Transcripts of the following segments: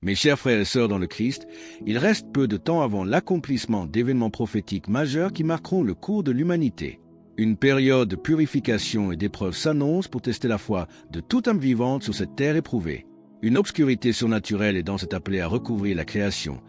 Mes chers frères et sœurs dans le Christ, il reste peu de temps avant l'accomplissement d'événements prophétiques majeurs qui marqueront le cours de l'humanité. Une période de purification et d'épreuve s'annonce pour tester la foi de toute âme vivante sur cette terre éprouvée. Une obscurité surnaturelle est donc appelée à recouvrir la création,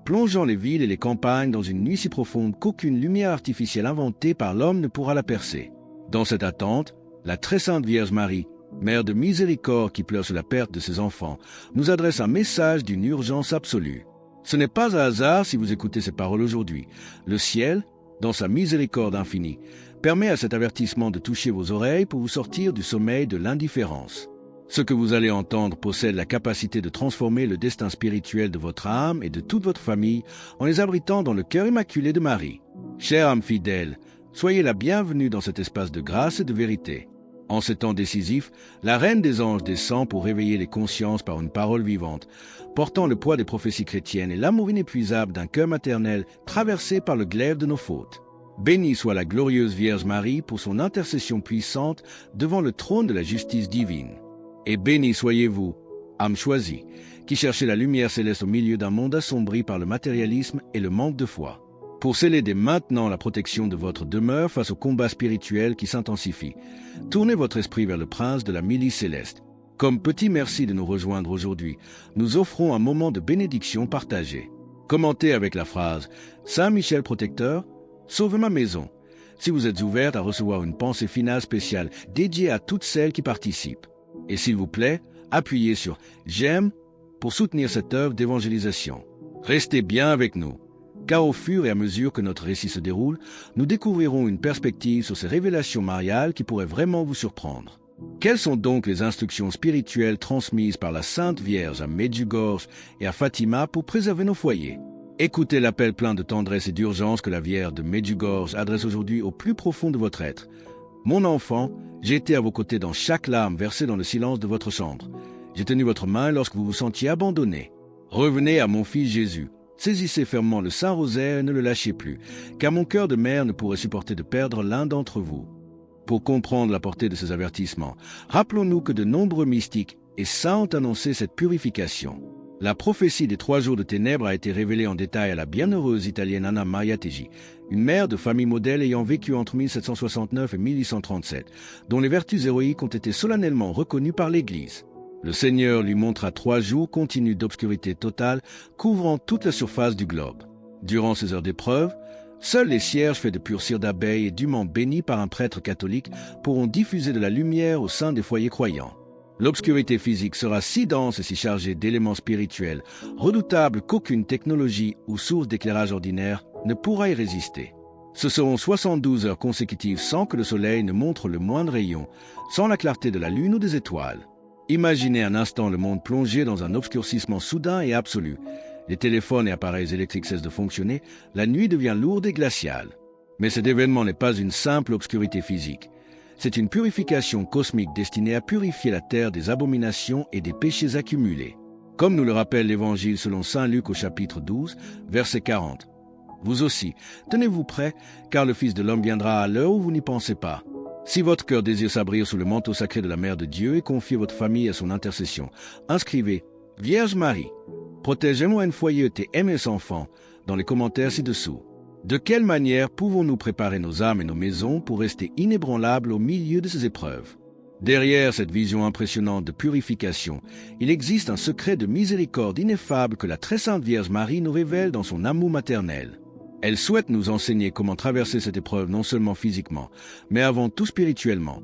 plongeant les villes et les campagnes dans une nuit si profonde qu'aucune lumière artificielle inventée par l'homme ne pourra la percer. Dans cette attente, la très sainte Vierge Marie, Mère de miséricorde qui pleure sur la perte de ses enfants, nous adresse un message d'une urgence absolue. Ce n'est pas un hasard si vous écoutez ces paroles aujourd'hui. Le ciel, dans sa miséricorde infinie, permet à cet avertissement de toucher vos oreilles pour vous sortir du sommeil de l'indifférence. Ce que vous allez entendre possède la capacité de transformer le destin spirituel de votre âme et de toute votre famille en les abritant dans le cœur immaculé de Marie. Chère âme fidèle, soyez la bienvenue dans cet espace de grâce et de vérité. En ces temps décisifs, la Reine des Anges descend pour réveiller les consciences par une parole vivante, portant le poids des prophéties chrétiennes et l'amour inépuisable d'un cœur maternel traversé par le glaive de nos fautes. Bénie soit la glorieuse Vierge Marie pour son intercession puissante devant le trône de la justice divine. Et béni soyez-vous, âme choisie, qui cherchez la lumière céleste au milieu d'un monde assombri par le matérialisme et le manque de foi. Pour sceller dès maintenant la protection de votre demeure face au combat spirituel qui s'intensifie, tournez votre esprit vers le prince de la milice céleste. Comme petit merci de nous rejoindre aujourd'hui, nous offrons un moment de bénédiction partagée. Commentez avec la phrase « Saint Michel protecteur, sauve ma maison ». Si vous êtes ouverte à recevoir une pensée finale spéciale dédiée à toutes celles qui participent. Et s'il vous plaît, appuyez sur « J'aime » pour soutenir cette œuvre d'évangélisation. Restez bien avec nous, car au fur et à mesure que notre récit se déroule, nous découvrirons une perspective sur ces révélations mariales qui pourraient vraiment vous surprendre. Quelles sont donc les instructions spirituelles transmises par la Sainte Vierge à Medjugorje et à Fatima pour préserver nos foyers? Écoutez l'appel plein de tendresse et d'urgence que la Vierge de Medjugorje adresse aujourd'hui au plus profond de votre être. Mon enfant, j'ai été à vos côtés dans chaque larme versée dans le silence de votre chambre. J'ai tenu votre main lorsque vous vous sentiez abandonné. Revenez à mon fils Jésus. Saisissez fermement le Saint-Rosaire et ne le lâchez plus, car mon cœur de mère ne pourrait supporter de perdre l'un d'entre vous. Pour comprendre la portée de ces avertissements, rappelons-nous que de nombreux mystiques et saints ont annoncé cette purification. La prophétie des 3 jours de ténèbres a été révélée en détail à la bienheureuse italienne Anna Maria Teggi, une mère de famille modèle ayant vécu entre 1769 et 1837, dont les vertus héroïques ont été solennellement reconnues par l'Église. Le Seigneur lui montra 3 jours continus d'obscurité totale, couvrant toute la surface du globe. Durant ces heures d'épreuve, seuls les cierges faits de pure cire d'abeille et dûment bénis par un prêtre catholique pourront diffuser de la lumière au sein des foyers croyants. L'obscurité physique sera si dense et si chargée d'éléments spirituels, redoutables qu'aucune technologie ou source d'éclairage ordinaire ne pourra y résister. Ce seront 72 heures consécutives sans que le soleil ne montre le moindre rayon, sans la clarté de la lune ou des étoiles. Imaginez un instant le monde plongé dans un obscurcissement soudain et absolu. Les téléphones et appareils électriques cessent de fonctionner, la nuit devient lourde et glaciale. Mais cet événement n'est pas une simple obscurité physique. C'est une purification cosmique destinée à purifier la terre des abominations et des péchés accumulés. Comme nous le rappelle l'Évangile selon saint Luc au chapitre 12, verset 40. Vous aussi, tenez-vous prêts, car le Fils de l'homme viendra à l'heure où vous n'y pensez pas. Si votre cœur désire s'abrir sous le manteau sacré de la Mère de Dieu et confier votre famille à son intercession, inscrivez « Vierge Marie, protégez-moi un foyer et mes enfants » dans les commentaires ci-dessous. De quelle manière pouvons-nous préparer nos âmes et nos maisons pour rester inébranlables au milieu de ces épreuves? Derrière cette vision impressionnante de purification, il existe un secret de miséricorde ineffable que la très sainte Vierge Marie nous révèle dans son amour maternel. Elle souhaite nous enseigner comment traverser cette épreuve non seulement physiquement, mais avant tout spirituellement,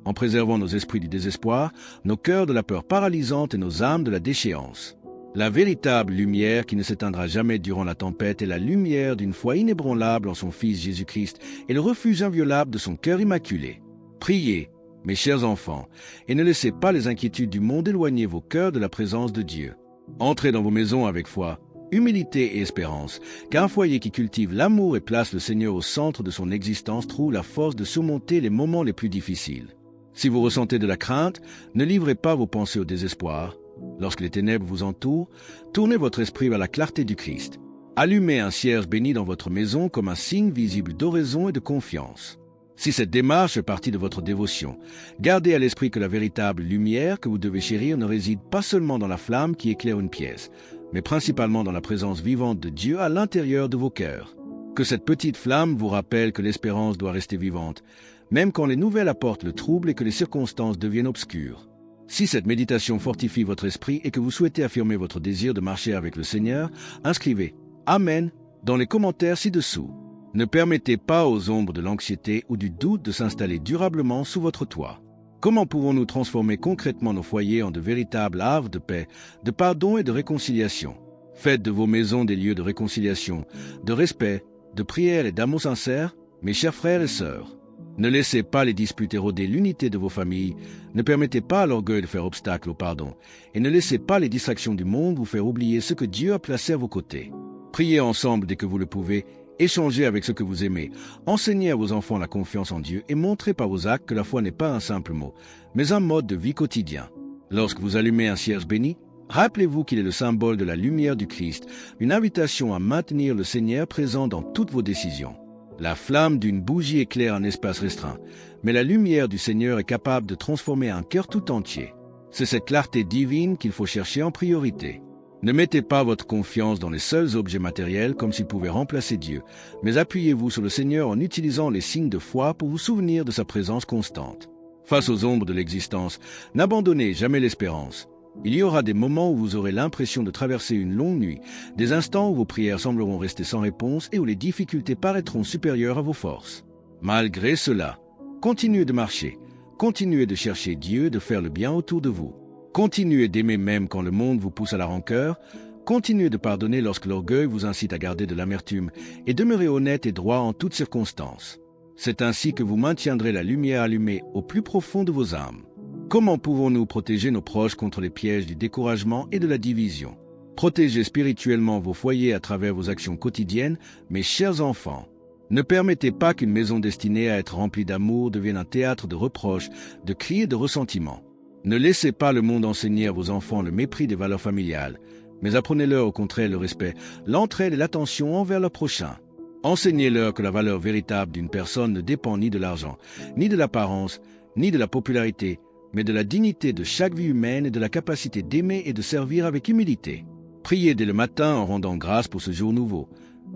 en préservant nos esprits du désespoir, nos cœurs de la peur paralysante et nos âmes de la déchéance. La véritable lumière qui ne s'éteindra jamais durant la tempête est la lumière d'une foi inébranlable en son Fils Jésus-Christ et le refuge inviolable de son cœur immaculé. Priez, mes chers enfants, et ne laissez pas les inquiétudes du monde éloigner vos cœurs de la présence de Dieu. Entrez dans vos maisons avec foi, humilité et espérance, qu'un foyer qui cultive l'amour et place le Seigneur au centre de son existence trouve la force de surmonter les moments les plus difficiles. Si vous ressentez de la crainte, ne livrez pas vos pensées au désespoir. Lorsque les ténèbres vous entourent, tournez votre esprit vers la clarté du Christ. Allumez un cierge béni dans votre maison comme un signe visible d'oraison et de confiance. Si cette démarche fait partie de votre dévotion, gardez à l'esprit que la véritable lumière que vous devez chérir ne réside pas seulement dans la flamme qui éclaire une pièce, mais principalement dans la présence vivante de Dieu à l'intérieur de vos cœurs. Que cette petite flamme vous rappelle que l'espérance doit rester vivante, même quand les nouvelles apportent le trouble et que les circonstances deviennent obscures. Si cette méditation fortifie votre esprit et que vous souhaitez affirmer votre désir de marcher avec le Seigneur, inscrivez « Amen » dans les commentaires ci-dessous. Ne permettez pas aux ombres de l'anxiété ou du doute de s'installer durablement sous votre toit. Comment pouvons-nous transformer concrètement nos foyers en de véritables havres de paix, de pardon et de réconciliation? Faites de vos maisons des lieux de réconciliation, de respect, de prière et d'amour sincère, mes chers frères et sœurs. Ne laissez pas les disputes éroder l'unité de vos familles, ne permettez pas à l'orgueil de faire obstacle au pardon, et ne laissez pas les distractions du monde vous faire oublier ce que Dieu a placé à vos côtés. Priez ensemble dès que vous le pouvez, échangez avec ceux que vous aimez, enseignez à vos enfants la confiance en Dieu et montrez par vos actes que la foi n'est pas un simple mot, mais un mode de vie quotidien. Lorsque vous allumez un cierge béni, rappelez-vous qu'il est le symbole de la lumière du Christ, une invitation à maintenir le Seigneur présent dans toutes vos décisions. La flamme d'une bougie éclaire un espace restreint, mais la lumière du Seigneur est capable de transformer un cœur tout entier. C'est cette clarté divine qu'il faut chercher en priorité. Ne mettez pas votre confiance dans les seuls objets matériels comme s'ils pouvaient remplacer Dieu, mais appuyez-vous sur le Seigneur en utilisant les signes de foi pour vous souvenir de sa présence constante. Face aux ombres de l'existence, n'abandonnez jamais l'espérance. Il y aura des moments où vous aurez l'impression de traverser une longue nuit, des instants où vos prières sembleront rester sans réponse et où les difficultés paraîtront supérieures à vos forces. Malgré cela, continuez de marcher, continuez de chercher Dieu, de faire le bien autour de vous. Continuez d'aimer même quand le monde vous pousse à la rancœur, continuez de pardonner lorsque l'orgueil vous incite à garder de l'amertume et demeurez honnête et droit en toutes circonstances. C'est ainsi que vous maintiendrez la lumière allumée au plus profond de vos âmes. Comment pouvons-nous protéger nos proches contre les pièges du découragement et de la division? Protégez spirituellement vos foyers à travers vos actions quotidiennes, mes chers enfants. Ne permettez pas qu'une maison destinée à être remplie d'amour devienne un théâtre de reproches, de cris et de ressentiments. Ne laissez pas le monde enseigner à vos enfants le mépris des valeurs familiales, mais apprenez-leur au contraire le respect, l'entraide et l'attention envers leur prochain. Enseignez-leur que la valeur véritable d'une personne ne dépend ni de l'argent, ni de l'apparence, ni de la popularité, mais de la dignité de chaque vie humaine et de la capacité d'aimer et de servir avec humilité. Priez dès le matin en rendant grâce pour ce jour nouveau.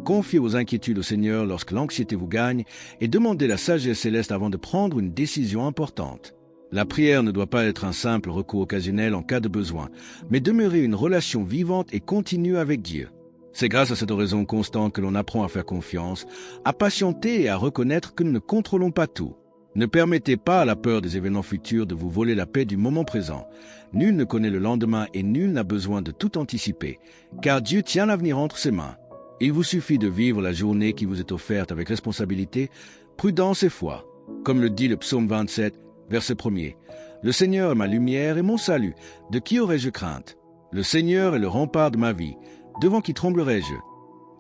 Confiez vos inquiétudes au Seigneur lorsque l'anxiété vous gagne et demandez la sagesse céleste avant de prendre une décision importante. La prière ne doit pas être un simple recours occasionnel en cas de besoin, mais demeurer une relation vivante et continue avec Dieu. C'est grâce à cette oraison constante que l'on apprend à faire confiance, à patienter et à reconnaître que nous ne contrôlons pas tout. Ne permettez pas à la peur des événements futurs de vous voler la paix du moment présent. Nul ne connaît le lendemain et nul n'a besoin de tout anticiper, car Dieu tient l'avenir entre ses mains. Il vous suffit de vivre la journée qui vous est offerte avec responsabilité, prudence et foi. Comme le dit le psaume 27, verset 1er. Le Seigneur est ma lumière et mon salut. De qui aurais-je crainte? Le Seigneur est le rempart de ma vie. Devant qui tremblerais-je?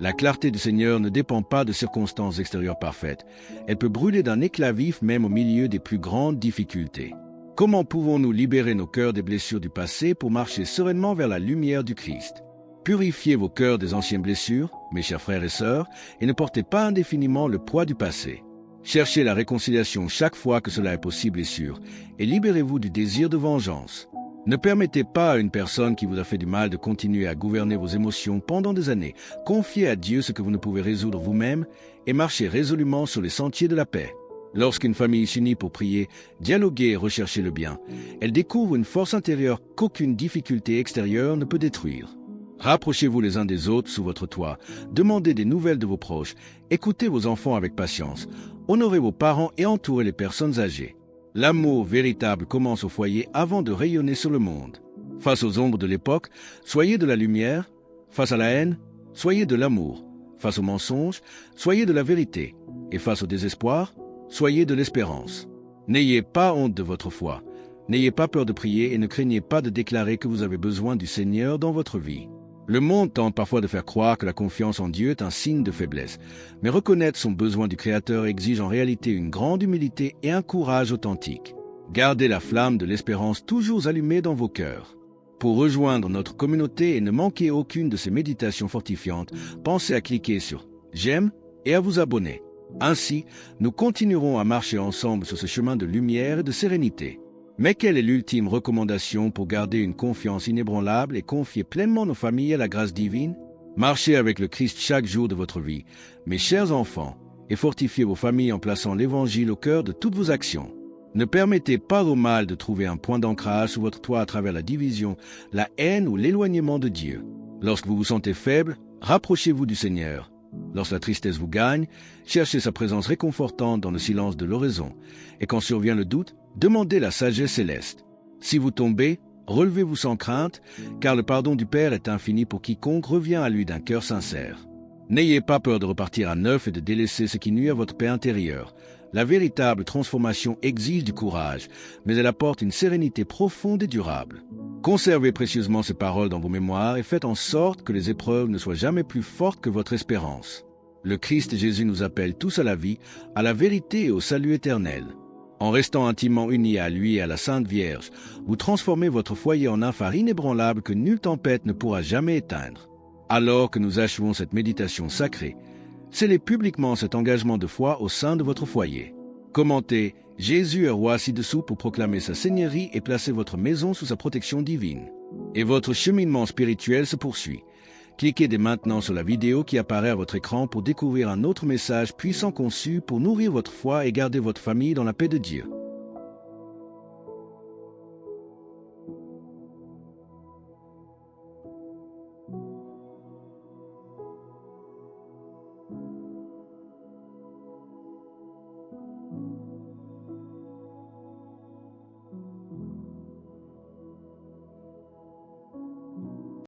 La clarté du Seigneur ne dépend pas de circonstances extérieures parfaites. Elle peut brûler d'un éclat vif même au milieu des plus grandes difficultés. Comment pouvons-nous libérer nos cœurs des blessures du passé pour marcher sereinement vers la lumière du Christ? Purifiez vos cœurs des anciennes blessures, mes chers frères et sœurs, et ne portez pas indéfiniment le poids du passé. Cherchez la réconciliation chaque fois que cela est possible et sûr, et libérez-vous du désir de vengeance. Ne permettez pas à une personne qui vous a fait du mal de continuer à gouverner vos émotions pendant des années. Confiez à Dieu ce que vous ne pouvez résoudre vous-même et marchez résolument sur les sentiers de la paix. Lorsqu'une famille s'unit pour prier, dialoguer et rechercher le bien, elle découvre une force intérieure qu'aucune difficulté extérieure ne peut détruire. Rapprochez-vous les uns des autres sous votre toit, demandez des nouvelles de vos proches, écoutez vos enfants avec patience, honorez vos parents et entourez les personnes âgées. L'amour véritable commence au foyer avant de rayonner sur le monde. Face aux ombres de l'époque, soyez de la lumière. Face à la haine, soyez de l'amour. Face au mensonge, soyez de la vérité. Et face au désespoir, soyez de l'espérance. N'ayez pas honte de votre foi. N'ayez pas peur de prier et ne craignez pas de déclarer que vous avez besoin du Seigneur dans votre vie. Le monde tente parfois de faire croire que la confiance en Dieu est un signe de faiblesse, mais reconnaître son besoin du Créateur exige en réalité une grande humilité et un courage authentique. Gardez la flamme de l'espérance toujours allumée dans vos cœurs. Pour rejoindre notre communauté et ne manquer aucune de ces méditations fortifiantes, pensez à cliquer sur « J'aime » et à vous abonner. Ainsi, nous continuerons à marcher ensemble sur ce chemin de lumière et de sérénité. Mais quelle est l'ultime recommandation pour garder une confiance inébranlable et confier pleinement nos familles à la grâce divine? Marchez avec le Christ chaque jour de votre vie, mes chers enfants, et fortifiez vos familles en plaçant l'Évangile au cœur de toutes vos actions. Ne permettez pas au mal de trouver un point d'ancrage sous votre toit à travers la division, la haine ou l'éloignement de Dieu. Lorsque vous vous sentez faible, rapprochez-vous du Seigneur. Lorsque la tristesse vous gagne, cherchez sa présence réconfortante dans le silence de l'oraison. Et quand survient le doute, demandez la sagesse céleste. Si vous tombez, relevez-vous sans crainte, car le pardon du Père est infini pour quiconque revient à lui d'un cœur sincère. N'ayez pas peur de repartir à neuf et de délaisser ce qui nuit à votre paix intérieure. La véritable transformation exige du courage, mais elle apporte une sérénité profonde et durable. Conservez précieusement ces paroles dans vos mémoires et faites en sorte que les épreuves ne soient jamais plus fortes que votre espérance. Le Christ Jésus nous appelle tous à la vie, à la vérité et au salut éternel. En restant intimement unis à lui et à la Sainte Vierge, vous transformez votre foyer en un phare inébranlable que nulle tempête ne pourra jamais éteindre. Alors que nous achevons cette méditation sacrée, scellez publiquement cet engagement de foi au sein de votre foyer. Commentez « Jésus est roi ci-dessous pour proclamer sa seigneurie et placer votre maison sous sa protection divine. » Et votre cheminement spirituel se poursuit. Cliquez dès maintenant sur la vidéo qui apparaît à votre écran pour découvrir un autre message puissant conçu pour nourrir votre foi et garder votre famille dans la paix de Dieu.